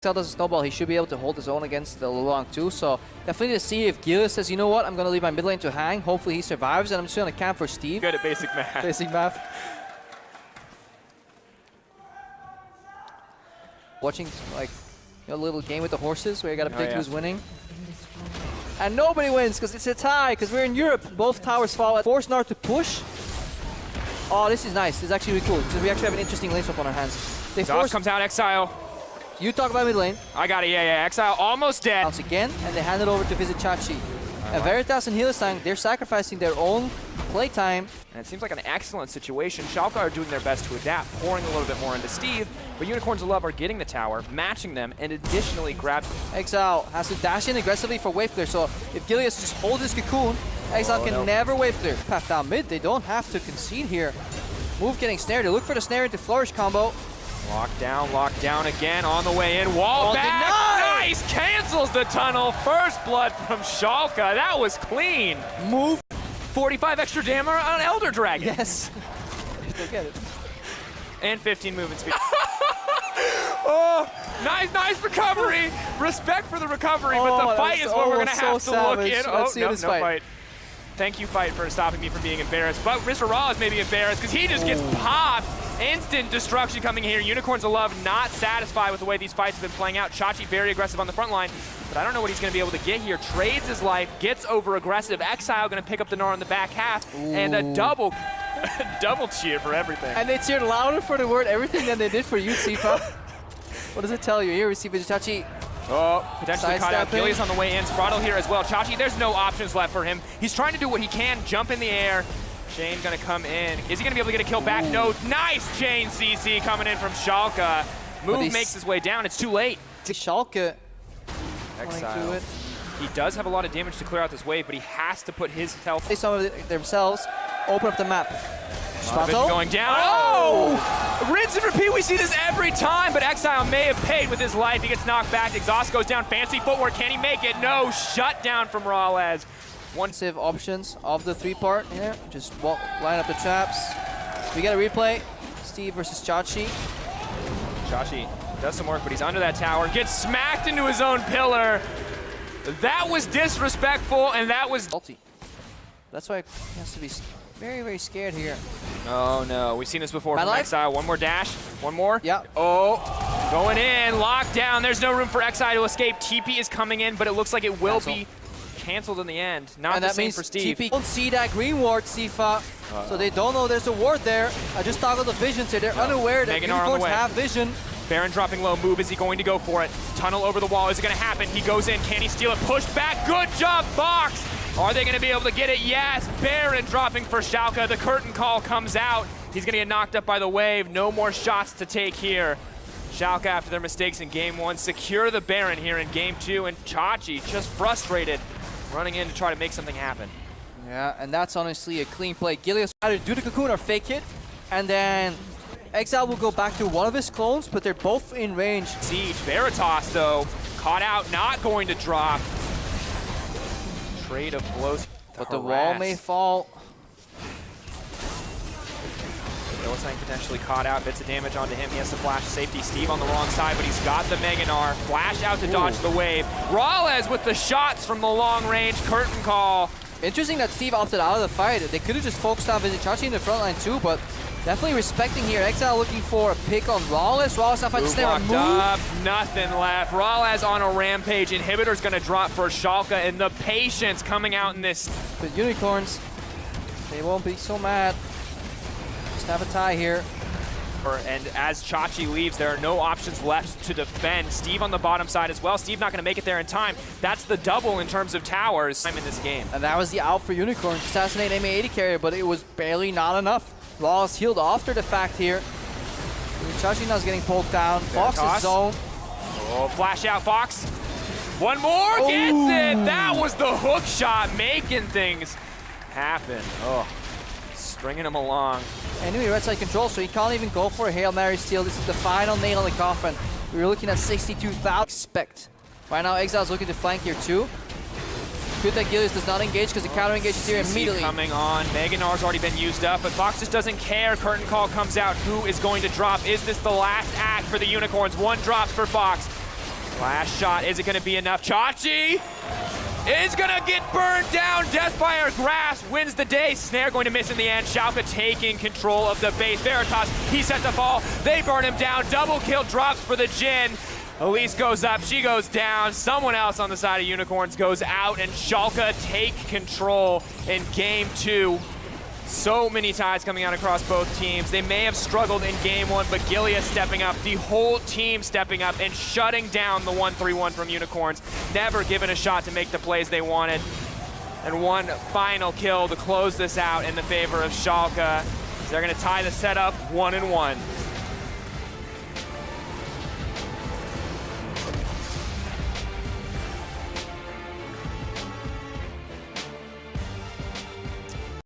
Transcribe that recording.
Exileh does a snowball, he should be able to hold his own against the LeBlanc too, so definitely to see if Gilius says, you know what, I'm going to leave my mid lane to hang, hopefully he survives, and I'm just going to camp for Steve. Good at basic math. Basic math. Watching like a little game with the horses where you got to pick who's winning. And nobody wins because it's a tie, because we're in Europe. Both towers fall. Force Gnar to push. Oh, this is nice. This is actually really cool. So we actually have an interesting lane swap on our hands. They force comes out, Exileh. You talk about mid lane. I got it, yeah. Exileh almost dead. Once again, and they hand it over to Vizicsacsi. And Veritas and Hylissang, they're sacrificing their own playtime. And it seems like an excellent situation. Schalke are doing their best to adapt, pouring a little bit more into Steve, but Unicorns of Love are getting the tower, matching them, and additionally grab... Exileh has to dash in aggressively for wave clear, so if Gilius just holds his cocoon, Exileh can never wave clear. Path down mid, they don't have to concede here. Move getting snared, they look for the snare into flourish combo. Locked down again on the way in. Wall back, nice! Cancels the tunnel. First blood from Schalke. That was clean. Move. 45 extra damage on Elder Dragon. Yes. They get it. And 15 movement speed. Oh, nice recovery. Respect for the recovery, but the fight is what we're going to have to look in. Let's see no this fight. Thank you, Fight, for stopping me from being embarrassed. But MrRalleZ may be embarrassed because he just gets popped. Instant destruction coming here. Unicorns of Love not satisfied with the way these fights have been playing out. Chachi very aggressive on the front line, but I don't know what he's going to be able to get here. Trades his life, gets over aggressive. Exileh going to pick up the Gnar in the back half, and a double cheer for everything. And they cheered louder for the word everything than they did for you, Sifa. What does it tell you? Here we see Vizicsacsi. Oh, potentially caught out. Gilius on the way in. Sprattel here as well. Chachi, there's no options left for him. He's trying to do what he can, jump in the air. Jhin gonna come in. Is he gonna be able to get a kill back? No. Nice Jhin CC coming in from Schalke. Move makes his way down. It's too late. Schalke. Exileh. He does have a lot of damage to clear out this wave, but he has to put his health. They saw themselves open up the map. Sprattel going down. Oh! Rinse and repeat. We see this every time, but Exileh may have paid with his life. He gets knocked back. Exhaust goes down. Fancy footwork. Can he make it? No. Shut down from MrRalleZ. One save options of the three-part here. Just line up the traps. We get a replay. Steve versus Chachi. Chachi does some work, but he's under that tower. Gets smacked into his own pillar. That was disrespectful, and that was... Ulti. That's why he has to be very, very scared here. Oh, no. We've seen this before from Exileh. One more dash. One more. Yeah. Oh, going in. Locked down. There's no room for Exileh to escape. TP is coming in, but it looks like it will be canceled in the end. Not the same for Steve. TP don't see that green ward, Sifa, so they don't know there's a ward there. I just toggled the visions here. They're unaware that Unicorns have vision. Baron dropping low. Move. Is he going to go for it? Tunnel over the wall. Is it going to happen? He goes in. Can he steal it? Pushed back. Good job, Fox. Are they going to be able to get it? Yes. Baron dropping for Schalke. The curtain call comes out. He's going to get knocked up by the wave. No more shots to take here. Schalke, after their mistakes in game one, secure the Baron here in game two, and Chachi just frustrated, running in to try to make something happen. Yeah, and that's honestly a clean play. Gilius either do the cocoon or fake it, and then Exileh will go back to one of his clones, but they're both in range. Siege. Veritas, though, caught out, not going to drop. Trade of blows. But the wall may fall. Hylissang potentially caught out, bits of damage onto him. He has to flash safety. Steve on the wrong side, but he's got the Mega Gnar. Flash out to dodge the wave. MrRalleZ with the shots from the long range. Curtain call. Interesting that Steve opted out of the fight. They could have just focused on Vizicsacsi in the front line too, but definitely respecting here. Exileh looking for a pick on MrRalleZ. MrRalleZ not fighting snare on move. Up, nothing left. MrRalleZ on a rampage. Inhibitor's gonna drop for Schalke, and the patience coming out in this. But Unicorns, they won't be so mad. Just have a tie here. And as Chachi leaves, there are no options left to defend. Steve on the bottom side as well. Steve not going to make it there in time. That's the double in terms of towers in this game. And that was the out for Unicorns. Assassinate MA80 carrier, but it was barely not enough. MrRalleZ healed after the fact here. Chachi now is getting poked down. Fox is zone. Oh, flash out, Fox. One more, gets it. That was the hook shot, making things happen. Oh, stringing him along. Anyway, Rek'Sai control, so he can't even go for a Hail Mary steal. This is the final nail in the coffin. We were looking at 62,000. Expect. Right now, Exileh's looking to flank here too. Good that Gilius does not engage because the counter engages here immediately. Coming on. Mega Gnar's already been used up, but Fox just doesn't care. Curtain call comes out. Who is going to drop? Is this the last act for the Unicorns? One drops for Fox. Last shot, is it gonna be enough? Chachi is gonna get burned down. Deathfire Grasp wins the day. Snare going to miss in the end. Schalke taking control of the base. Veritas, he sets a fall. They burn him down. Double kill drops for the Jhin. Elise goes up, she goes down. Someone else on the side of Unicorns goes out, and Schalke take control in game 2. So many ties coming out across both teams. They may have struggled in game 1, but Gilius stepping up, the whole team stepping up and shutting down the 1-3-1 from Unicorns. Never given a shot to make the plays they wanted. And one final kill to close this out in the favor of Schalke. They're gonna tie the setup 1-1.